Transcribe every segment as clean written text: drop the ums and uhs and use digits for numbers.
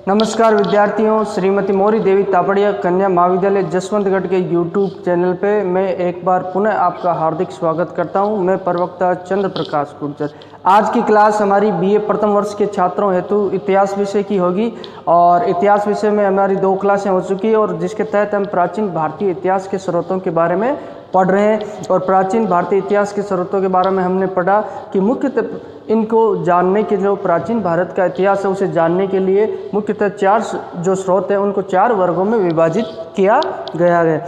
नमस्कार विद्यार्थियों, श्रीमती मौरी देवी तापड़िया कन्या महाविद्यालय जसवंतगढ़ के यूट्यूब चैनल पे मैं एक बार पुनः आपका हार्दिक स्वागत करता हूं। मैं प्रवक्ता चंद्र प्रकाश गुर्जर। आज की क्लास हमारी बीए प्रथम वर्ष के छात्रों हेतु इतिहास विषय की होगी और इतिहास विषय में हमारी 2 क्लासें हो चुकी है और जिसके तहत हम प्राचीन भारतीय इतिहास के स्रोतों के बारे में पढ़ रहे हैं। और प्राचीन भारतीय इतिहास के स्रोतों के बारे में हमने पढ़ा कि मुख्यतः इनको जानने के जो प्राचीन भारत का इतिहास है उसे जानने के लिए मुख्यतः 4 जो स्रोत हैं उनको 4 वर्गों में विभाजित किया गया है।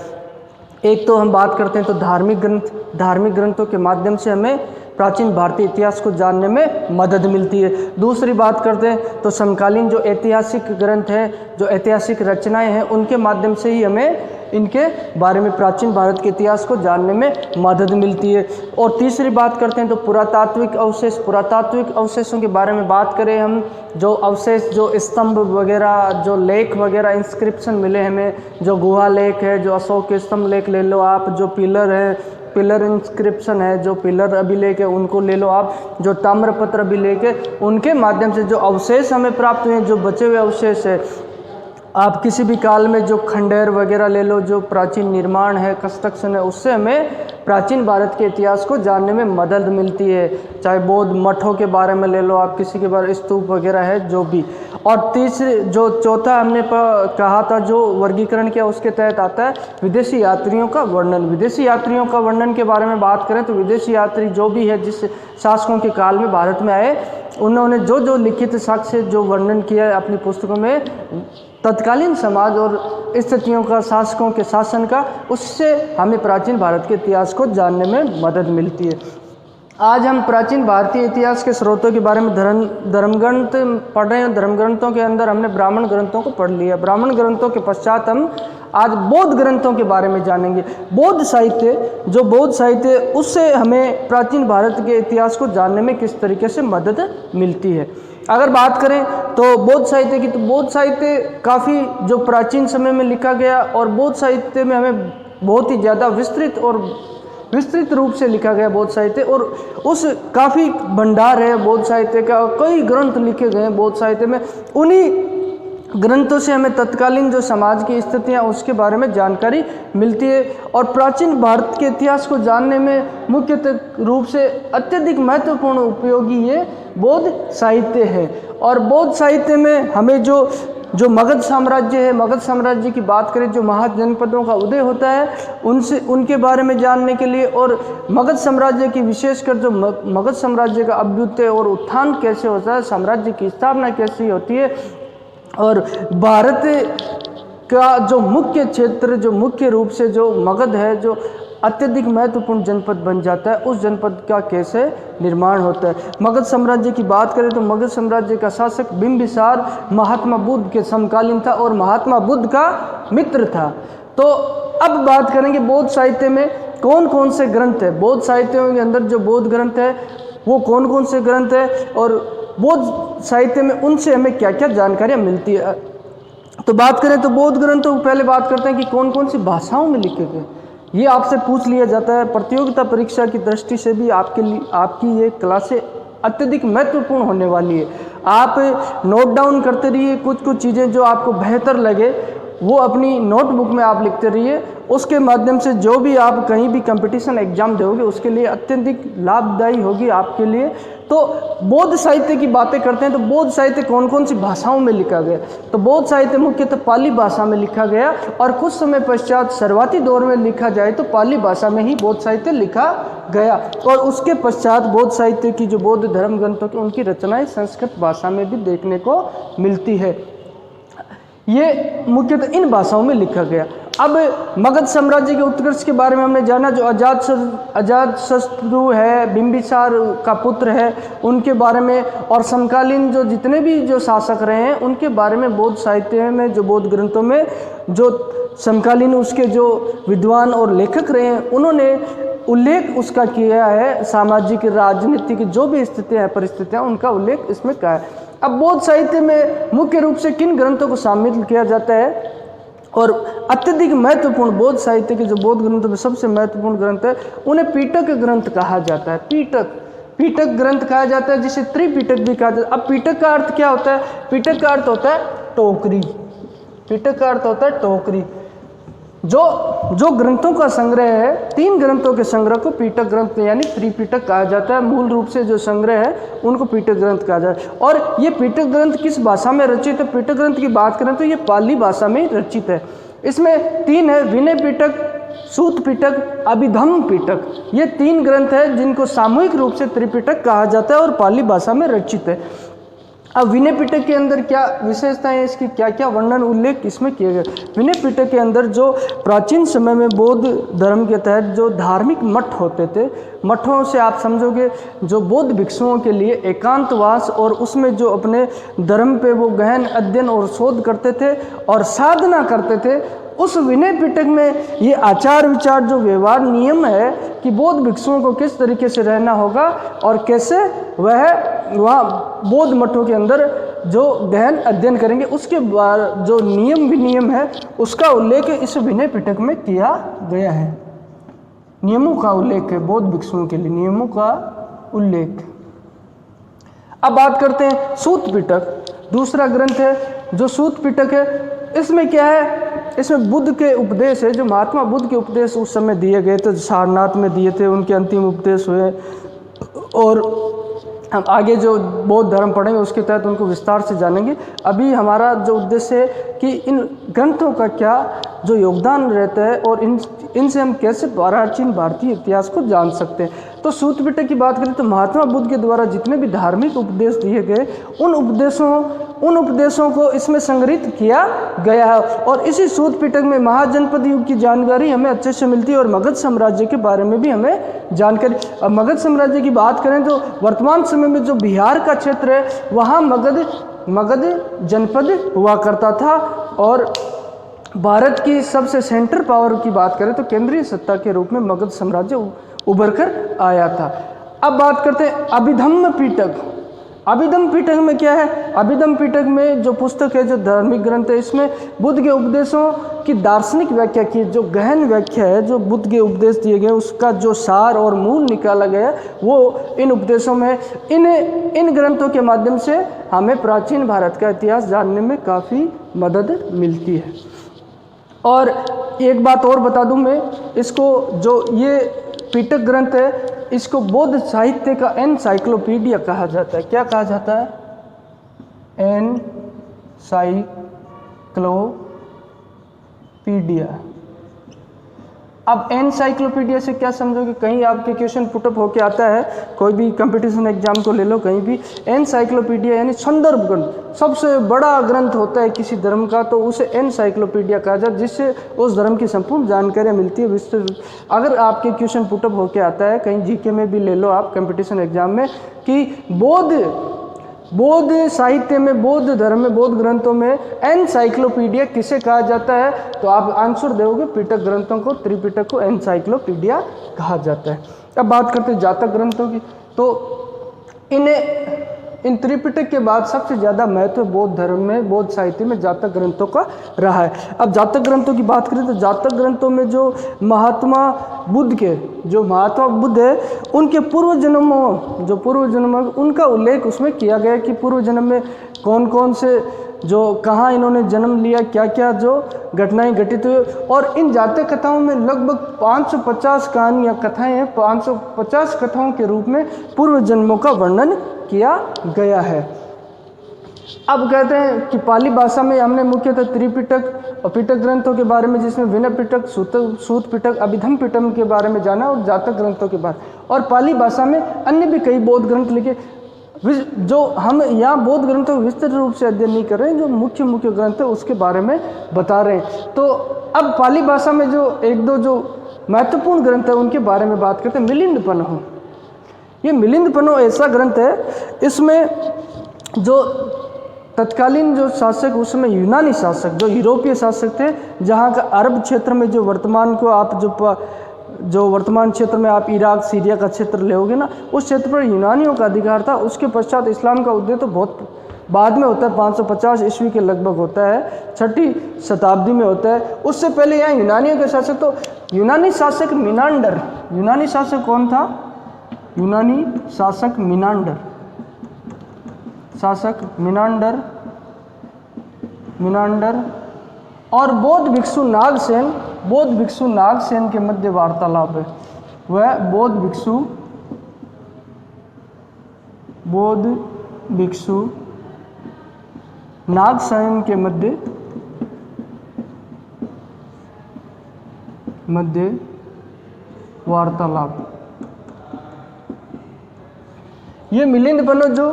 एक तो हम बात करते हैं तो धार्मिक ग्रंथों के माध्यम से हमें प्राचीन भारतीय इतिहास को जानने में मदद मिलती है। दूसरी बात करते हैं तो समकालीन जो ऐतिहासिक ग्रंथ हैं, जो ऐतिहासिक रचनाएं हैं, उनके माध्यम से ही हमें इनके बारे में प्राचीन भारत के इतिहास को जानने में मदद मिलती है। और तीसरी बात करते हैं तो पुरातात्विक अवशेषों के बारे में बात करें हम, जो अवशेष, जो स्तंभ वगैरह, जो लेख वगैरह, इंस्क्रिप्शन मिले हमें, जो गुहा लेख है, जो अशोक के स्तंभ लेख ले लो आप, जो पिलर इंस्क्रिप्शन है, जो पिलर अभिलेख है उनको ले लो आप, जो ताम्रपत्र अभिलेख है, उनके माध्यम से जो अवशेष हमें प्राप्त हुए, जो बचे हुए अवशेष है, आप किसी भी काल में जो खंडहर वगैरह ले लो, जो प्राचीन निर्माण है, कंस्ट्रक्शन है, उससे हमें प्राचीन भारत के इतिहास को जानने में मदद मिलती है। चाहे बौद्ध मठों के बारे में ले लो आप, किसी के बारे स्तूप वगैरह है जो भी। और चौथा हमने कहा था जो वर्गीकरण किया उसके तहत आता है विदेशी यात्रियों का वर्णन। विदेशी यात्रियों का वर्णन के बारे में बात करें तो विदेशी यात्री जो भी है जिस शासकों के काल में भारत में आए, उन्होंने जो लिखित साक्ष्य जो वर्णन किया है अपनी पुस्तकों में तत्कालीन समाज और स्थितियों का, शासकों के शासन का, उससे हमें प्राचीन भारत के इतिहास को जानने में मदद मिलती है। आज हम प्राचीन भारतीय इतिहास के स्रोतों के बारे में धर्मग्रंथ पढ़ रहे हैं। धर्मग्रंथों के अंदर हमने ब्राह्मण ग्रंथों को पढ़ लिया। ब्राह्मण ग्रंथों के पश्चात हम आज बौद्ध ग्रंथों के बारे में जानेंगे। बौद्ध साहित्य उससे हमें प्राचीन भारत के इतिहास को जानने में किस तरीके से मदद मिलती है। अगर बात करें तो बौद्ध साहित्य की, तो बौद्ध साहित्य काफ़ी जो प्राचीन समय में लिखा गया और बौद्ध साहित्य में हमें बहुत ही ज़्यादा विस्तृत रूप से लिखा गया बौद्ध साहित्य, और उस काफ़ी भंडार है बौद्ध साहित्य का। कई ग्रंथ लिखे गए हैं बौद्ध साहित्य में। उन्हीं ग्रंथों से हमें तत्कालीन जो समाज की स्थितियाँ उसके बारे में जानकारी मिलती है। और प्राचीन भारत के इतिहास को जानने में मुख्यतः रूप से अत्यधिक महत्वपूर्ण उपयोगी ये बौद्ध साहित्य है। और बौद्ध साहित्य में हमें जो मगध साम्राज्य है, मगध साम्राज्य की बात करें, जो महाजनपदों का उदय होता है उनके बारे में जानने के लिए, और मगध साम्राज्य की विशेषकर जो मगध साम्राज्य का अभ्युदय और उत्थान कैसे होता है, साम्राज्य की स्थापना कैसी होती है, और भारत का जो मुख्य क्षेत्र, जो मुख्य रूप से जो मगध है, जो अत्यधिक महत्वपूर्ण जनपद बन जाता है, उस जनपद का कैसे निर्माण होता है। मगध साम्राज्य की बात करें तो मगध साम्राज्य का शासक बिंबिसार महात्मा बुद्ध के समकालीन था और महात्मा बुद्ध का मित्र था। तो अब बात करेंगे बौद्ध साहित्य में कौन कौन से ग्रंथ है। बौद्ध साहित्यों के अंदर जो बौद्ध ग्रंथ है वो कौन कौन से ग्रंथ है, और बौद्ध साहित्य में उनसे हमें क्या क्या जानकारियाँ मिलती है। तो बात करें तो बौद्ध ग्रंथों को पहले बात करते हैं कि कौन कौन सी भाषाओं में लिखे गए। ये आपसे पूछ लिया जाता है। प्रतियोगिता परीक्षा की दृष्टि से भी आपकी ये क्लासें अत्यधिक महत्वपूर्ण होने वाली है। आप नोट डाउन करते रहिए, कुछ चीज़ें जो आपको बेहतर लगे वो अपनी नोटबुक में आप लिखते रहिए। उसके माध्यम से जो भी आप कहीं भी कंपटीशन एग्जाम दोगे उसके लिए अत्यधिक लाभदायी होगी आपके लिए। तो बौद्ध साहित्य की बातें करते हैं तो बौद्ध साहित्य कौन कौन सी भाषाओं में लिखा गया। तो बौद्ध साहित्य मुख्यतः पाली भाषा में लिखा गया, और कुछ समय पश्चात शुरुआती दौर में लिखा जाए तो पाली भाषा में ही बौद्ध साहित्य लिखा गया, और उसके पश्चात बौद्ध साहित्य की जो बौद्ध धर्म ग्रंथों की उनकी रचनाएं संस्कृत भाषा में भी देखने को मिलती है। ये मुख्यतः इन भाषाओं में लिखा गया। अब मगध साम्राज्य के उत्कर्ष के बारे में हमने जाना। जो अजातशत्रु है, बिंबिसार का पुत्र है, उनके बारे में, और समकालीन जो जितने भी जो शासक रहे हैं उनके बारे में बौद्ध साहित्य में, जो बौद्ध ग्रंथों में जो समकालीन उसके जो विद्वान और लेखक रहे हैं उन्होंने उल्लेख उसका किया है। सामाजिक, राजनीतिक जो भी स्थितियाँ, परिस्थितियाँ, उनका उल्लेख इसमें किया है। अब बौद्ध साहित्य में मुख्य रूप से किन ग्रंथों को शामिल किया जाता है, और अत्यधिक महत्वपूर्ण बौद्ध साहित्य के जो बौद्ध ग्रंथों में सबसे महत्वपूर्ण ग्रंथ है उन्हें पीटक ग्रंथ कहा जाता है। पीटक ग्रंथ कहा जाता है, जिसे त्रिपीटक भी कहा जाता है। अब पीटक का अर्थ क्या होता है? पीटक का अर्थ होता है टोकरी। पीटक का अर्थ होता है टोकरी। जो ग्रंथों का संग्रह है, 3 ग्रंथों के संग्रह को पीटक ग्रंथ यानी त्रिपिटक कहा जाता है। मूल रूप से जो संग्रह है उनको पीटक ग्रंथ कहा जाता है। और ये पीटक ग्रंथ किस भाषा में रचित है? पीटक ग्रंथ की बात करें तो ये पाली भाषा में रचित है। इसमें 3 है, विनय पिटक, सूत पिटक, अभिधम्म पिटक। ये 3 ग्रंथ है जिनको सामूहिक रूप से त्रिपिटक कहा जाता है और पाली भाषा में रचित है। अब विनय पिटक के अंदर क्या विशेषताएं हैं, इसकी क्या क्या वर्णन उल्लेख इसमें किए गए? विनय पिटक के अंदर जो प्राचीन समय में बौद्ध धर्म के तहत जो धार्मिक मठ होते थे, मठों से आप समझोगे जो बौद्ध भिक्षुओं के लिए एकांतवास और उसमें जो अपने धर्म पे वो गहन अध्ययन और शोध करते थे और साधना करते थे, उस विनय पिटक में ये आचार विचार जो व्यवहार नियम है कि बौद्ध भिक्षुओं को किस तरीके से रहना होगा और कैसे वहाँ बौद्ध मठों के अंदर जो गहन अध्ययन करेंगे, उसके बाद जो नियम विनियम है उसका उल्लेख इस विनय पिटक में किया गया है। नियमों का उल्लेख है, बौद्ध भिक्षुओं के लिए नियमों का उल्लेख। अब बात करते हैं सूत पिटक, दूसरा ग्रंथ है जो सूत पिटक है। इसमें क्या है? इसमें बुद्ध के उपदेश है, जो महात्मा बुद्ध के उपदेश उस समय दिए गए थे, सारनाथ में दिए थे, उनके अंतिम उपदेश हुए। और हम आगे जो बौद्ध धर्म पढ़ेंगे उसके तहत उनको विस्तार से जानेंगे। अभी हमारा जो उद्देश्य है कि इन ग्रंथों का क्या जो योगदान रहता है और इनसे हम कैसे प्राचीन भारतीय इतिहास को जान सकते हैं। तो सूत पिटक की बात करें तो महात्मा बुद्ध के द्वारा जितने भी धार्मिक उपदेश दिए गए उन उपदेशों को इसमें संग्रहित किया गया है। और इसी सूत पिटक में महाजनपद युग की जानकारी हमें अच्छे से मिलती है और मगध साम्राज्य के बारे में भी हमें जानकारी। अब मगध साम्राज्य की बात करें तो वर्तमान समय में जो बिहार का क्षेत्र है वहाँ मगध जनपद हुआ करता था। और भारत की सबसे सेंटर पावर की बात करें तो केंद्रीय सत्ता के रूप में मगध साम्राज्य उभर कर आया था। अब बात करते हैं अभिधम्म पिटक। अभिधम्म पिटक में क्या है? अभिधम्म पिटक में जो पुस्तक है, जो धार्मिक ग्रंथ है, इसमें बुद्ध के उपदेशों की दार्शनिक व्याख्या की, जो गहन व्याख्या है, जो बुद्ध के उपदेश दिए गए उसका जो सार और मूल निकाला गया वो इन उपदेशों में। इन ग्रंथों के माध्यम से हमें प्राचीन भारत का इतिहास जानने में काफ़ी मदद मिलती है। और एक बात और बता दूं मैं, इसको जो ये पिटक ग्रंथ है इसको बौद्ध साहित्य का एनसाइक्लोपीडिया कहा जाता है। क्या कहा जाता है? एनसाइक्लोपीडिया। अब एनसाइक्लोपीडिया से क्या समझोगे? कहीं आपके क्वेश्चन पुटअप होके आता है, कोई भी कंपटीशन एग्जाम को ले लो, कहीं भी एनसाइक्लोपीडिया यानी संदर्भ ग्रंथ, सबसे बड़ा ग्रंथ होता है किसी धर्म का, तो उसे एनसाइक्लोपीडिया कहा जाता है, जिससे उस धर्म की संपूर्ण जानकारियाँ मिलती है विस्तृत। अगर आपके क्वेश्चन पुटअप होके आता है, कहीं जीके में भी ले लो आप कंपटीशन एग्जाम में, कि बौद्ध साहित्य में, बौद्ध धर्म में, बौद्ध ग्रंथों में एनसाइक्लोपीडिया किसे कहा जाता है, तो आप आंसर दोगे पिटक ग्रंथों को, त्रिपिटक को एनसाइक्लोपीडिया कहा जाता है। अब बात करते हैं जातक ग्रंथों की। तो इन त्रिपिटक के बाद सबसे ज़्यादा महत्व बौद्ध धर्म में, बौद्ध साहित्य में जातक ग्रंथों का रहा है। अब जातक ग्रंथों की बात करें तो जातक ग्रंथों में जो महात्मा बुद्ध है उनके पूर्व जन्मों उनका उल्लेख उसमें किया गया कि पूर्व जन्म में कौन कौन से जो कहाँ इन्होंने जन्म लिया, क्या क्या जो घटनाएं घटित हुई। और इन जातक कथाओं में लगभग 550 कहानियाँ कथाएँ हैं, 550 कथाओं के रूप में पूर्व जन्मों का वर्णन किया गया है। अब कहते हैं कि पाली भाषा में हमने मुख्यतः त्रिपिटक और पिटक ग्रंथों के बारे में, जिसमें विनय पिटक, सूत पिटक, अभिधम्म पिटक के बारे में जाना और जातक ग्रंथों के बारे। और पाली भाषा में अन्य भी कई बौद्ध ग्रंथ लिखे, जो हम यहाँ बौद्ध ग्रंथों को विस्तृत रूप से अध्ययन नहीं कर रहे हैं, जो मुख्य ग्रंथ है उसके बारे में बता रहे हैं। तो अब पाली भाषा में जो एक दो जो महत्वपूर्ण ग्रंथ है उनके बारे में बात करते हैं। मिलिंदपन्हो, ये मिलिंदपन्हो ऐसा ग्रंथ है, इसमें जो तत्कालीन जो शासक, उसमें यूनानी शासक, जो यूरोपीय शासक थे, जहाँ का अरब क्षेत्र में जो वर्तमान को आप जो वर्तमान क्षेत्र में आप इराक, सीरिया का क्षेत्र लेओगे ना, उस क्षेत्र पर यूनानियों का अधिकार था। उसके पश्चात इस्लाम का उदय तो बहुत बाद में होता है, 550 ईस्वी के लगभग होता है, 6ठी शताब्दी में होता है। उससे पहले यहाँ यूनानियों के शासक, तो यूनानी शासक मिनांडर, यूनानी शासक कौन था? यूनानी शासक मिनांडर मीनांडर और बौद्ध भिक्षु नागसेन, बौद्ध भिक्षु नागसेन के मध्य वार्तालाप है। वह बौद्ध भिक्षु नागसेन के मध्य वार्तालाप। ये मिलिंद बनोद जो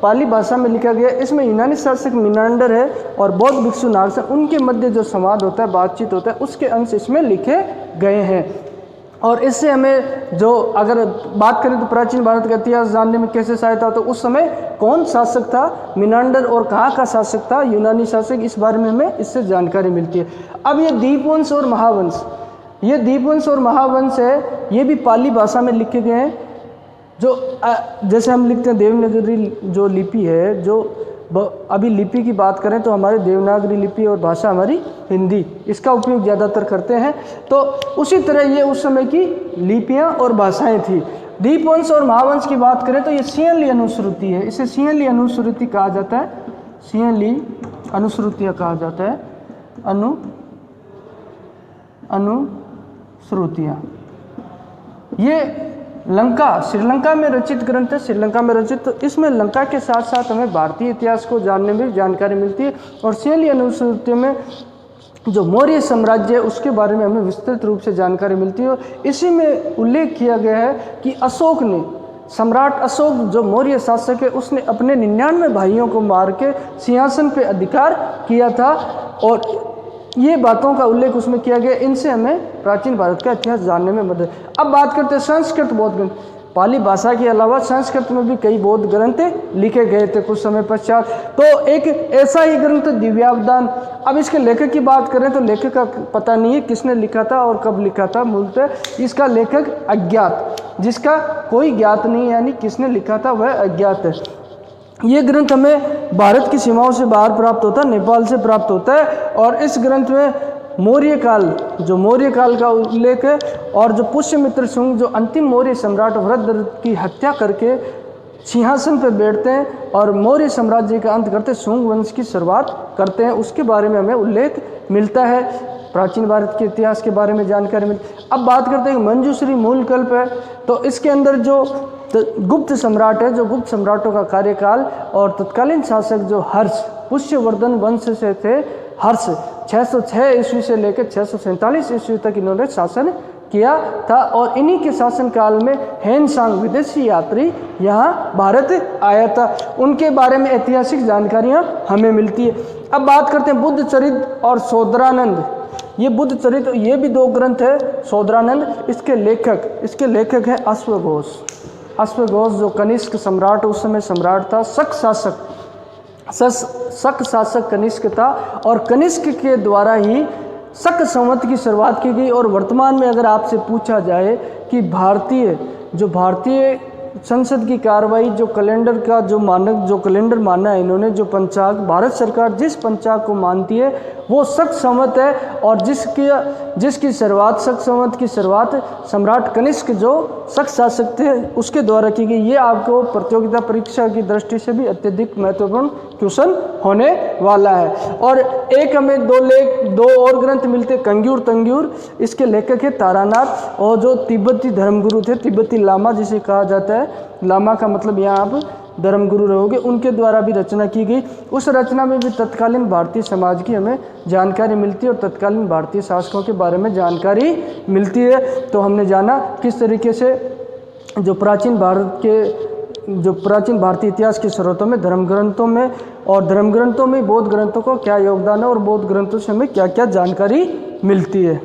पाली भाषा में लिखा गया, इसमें यूनानी शासक मीनांडर है और बौद्ध भिक्षु नागसेन, उनके मध्य जो संवाद होता है, बातचीत होता है, उसके अंश इसमें लिखे गए हैं। और इससे हमें जो अगर बात करें तो प्राचीन भारत का इतिहास जानने में कैसे सहायता होता है, उस समय कौन शासक था मीनांडर और कहाँ का शासक था यूनानी शासक, इस बारे में हमें इससे जानकारी मिलती है। अब ये दीपवंश और महावंश, ये दीपवंश और महावंश है, ये भी पाली भाषा में लिखे गए हैं। जो जैसे हम लिखते हैं देवनागरी जो लिपि है, जो अभी लिपि की बात करें तो हमारे देवनागरी लिपि और भाषा हमारी हिंदी, इसका उपयोग ज़्यादातर करते हैं। तो उसी तरह ये उस समय की लिपियाँ और भाषाएं थी। दीपवंश और महावंश की बात करें तो ये सिंहली अनुश्रुति है, इसे सिंहली अनुश्रुति कहा जाता है, सिंहली अनुश्रुतियाँ कहा जाता है, अनुश्रुतियाँ। ये लंका, श्रीलंका में रचित ग्रंथ है, श्रीलंका में रचित, तो इसमें लंका के साथ साथ हमें भारतीय इतिहास को जानने में जानकारी मिलती है। और सिंहली अनुश्रुतियों में जो मौर्य साम्राज्य है उसके बारे में हमें विस्तृत रूप से जानकारी मिलती है। इसी में उल्लेख किया गया है कि अशोक ने, सम्राट अशोक जो मौर्य शासक है, उसने अपने 99 भाइयों को मार के सिंहासन पे अधिकार किया था, और ये बातों का उल्लेख उसमें किया गया। इनसे हमें प्राचीन भारत का इतिहास जानने में मदद। अब बात करते हैं संस्कृत बौद्ध ग्रंथ। पाली भाषा के अलावा संस्कृत में भी कई बौद्ध ग्रंथ लिखे गए थे कुछ समय पश्चात। तो एक ऐसा ही ग्रंथ दिव्यावदान। अब इसके लेखक की बात करें तो लेखक का पता नहीं है किसने लिखा था और कब लिखा था। मूलतः इसका लेखक अज्ञात, जिसका कोई ज्ञात नहीं, यानी किसने लिखा था वह अज्ञात है। ये ग्रंथ हमें भारत की सीमाओं से बाहर प्राप्त होता है, नेपाल से प्राप्त होता है। और इस ग्रंथ में मौर्य काल का उल्लेख है, और जो पुष्यमित्र शुंग जो अंतिम मौर्य सम्राट वृद्धर की हत्या करके सिंहासन पर बैठते हैं और मौर्य साम्राज्य का अंत करते, शुंग वंश की शुरुआत करते हैं, उसके बारे में हमें उल्लेख मिलता है। प्राचीन भारत के इतिहास के बारे में जानकारी मिलती है। अब बात करते हैं मंजूश्री मूलकल्प है, तो इसके अंदर जो गुप्त सम्राट है, जो गुप्त सम्राटों का कार्यकाल और तत्कालीन शासक जो हर्ष, पुष्यवर्धन वंश से थे हर्ष, 606 ईस्वी से लेकर 647 ईस्वी तक इन्होंने शासन किया था। और इन्हीं के शासनकाल में हेनसांग विदेशी यात्री यहाँ भारत आया था, उनके बारे में ऐतिहासिक जानकारियाँ हमें मिलती है। अब बात करते हैं बुद्ध चरित और सौदरानंद। ये बुद्ध चरित्र, ये भी दो ग्रंथ है। सौदरानंद, इसके लेखक है अश्वघोष। अश्वघोष जो कनिष्क सम्राट, उस समय सम्राट था, शक शासक कनिष्क था, और कनिष्क के द्वारा ही शक संवत की शुरुआत की गई। और वर्तमान में अगर आपसे पूछा जाए कि भारतीय संसद की कार्रवाई, जो कैलेंडर का जो कैलेंडर माना है इन्होंने, जो पंचांग भारत सरकार जिस पंचांग को मानती है वो शक संवत है, और जिसकी शुरुआत शक संवत की शुरुआत सम्राट कनिष्क जो शक शासक थे उसके द्वारा की गई। ये आपको प्रतियोगिता परीक्षा की दृष्टि से भी अत्यधिक महत्वपूर्ण क्वेश्चन होने वाला है। और एक हमें दो और ग्रंथ मिलते, कंग्यूर तंग्यूर, इसके लेखक है तारानाथ, और जो तिब्बती धर्मगुरु थे, तिब्बती लामा जिसे कहा जाता है, लामा का मतलब यहाँ आप धर्मगुरु रहोगे, उनके द्वारा भी रचना की गई। उस रचना में भी तत्कालीन भारतीय समाज की हमें जानकारी मिलती है और तत्कालीन भारतीय शासकों के बारे में जानकारी मिलती है। तो हमने जाना किस तरीके से जो प्राचीन भारतीय इतिहास के स्रोतों में, धर्मग्रंथों में बौद्ध ग्रंथों को क्या योगदान है और बौद्ध ग्रंथों से हमें क्या क्या जानकारी मिलती है।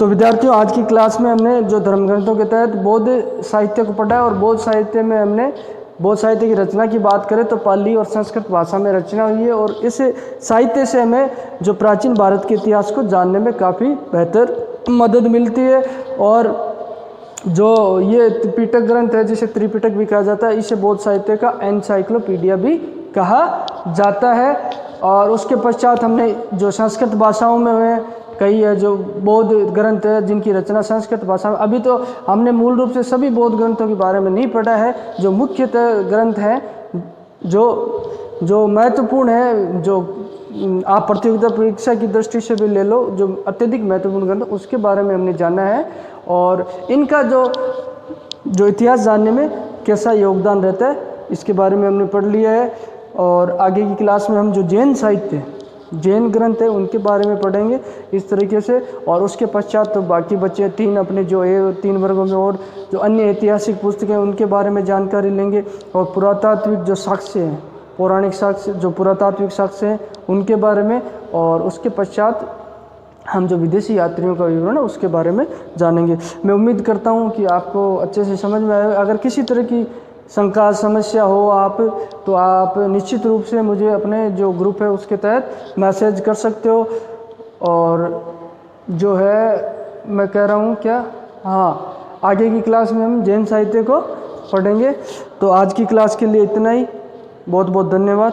तो विद्यार्थियों, आज की क्लास में हमने जो धर्मग्रंथों के तहत बौद्ध साहित्य को पढ़ा है, और बौद्ध साहित्य में हमने बौद्ध साहित्य की रचना की बात करें तो पाली और संस्कृत भाषा में रचना हुई है, और इस साहित्य से हमें जो प्राचीन भारत के इतिहास को जानने में काफ़ी बेहतर मदद मिलती है। और जो ये त्रिपिटक ग्रंथ है, जिसे त्रिपिटक भी कहा जाता है, इसे बौद्ध साहित्य का एनसाइक्लोपीडिया भी कहा जाता है। और उसके पश्चात हमने जो संस्कृत भाषाओं में हुए कई है जो बौद्ध ग्रंथ है जिनकी रचना संस्कृत भाषा में। अभी तो हमने मूल रूप से सभी बौद्ध ग्रंथों के बारे में नहीं पढ़ा है। जो मुख्यतः ग्रंथ हैं जो महत्वपूर्ण है, जो आप प्रतियोगिता परीक्षा की दृष्टि से भी ले लो, जो अत्यधिक महत्वपूर्ण ग्रंथ उसके बारे में हमने जाना है और इनका जो इतिहास जानने में कैसा योगदान रहता है इसके बारे में हमने पढ़ लिया है। और आगे की क्लास में हम जो जैन साहित्य, जैन ग्रंथ है उनके बारे में पढ़ेंगे इस तरीके से। और उसके पश्चात तो बाकी बच्चे तीन अपने जो 3 वर्गों में और जो अन्य ऐतिहासिक पुस्तकें हैं उनके बारे में जानकारी लेंगे। और पुरातात्विक जो साक्ष्य हैं, पौराणिक साक्ष्य, जो पुरातात्विक साक्ष्य हैं उनके बारे में। और उसके पश्चात हम जो विदेशी यात्रियों का विवरण है उसके बारे में जानेंगे। मैं उम्मीद करता हूँ कि आपको अच्छे से समझ में आएगा। अगर किसी तरह की शंका समस्या हो तो आप निश्चित रूप से मुझे अपने जो ग्रुप है उसके तहत मैसेज कर सकते हो। और जो है मैं कह रहा हूँ क्या, हाँ, आगे की क्लास में हम जैन साहित्य को पढ़ेंगे। तो आज की क्लास के लिए इतना ही। बहुत बहुत धन्यवाद।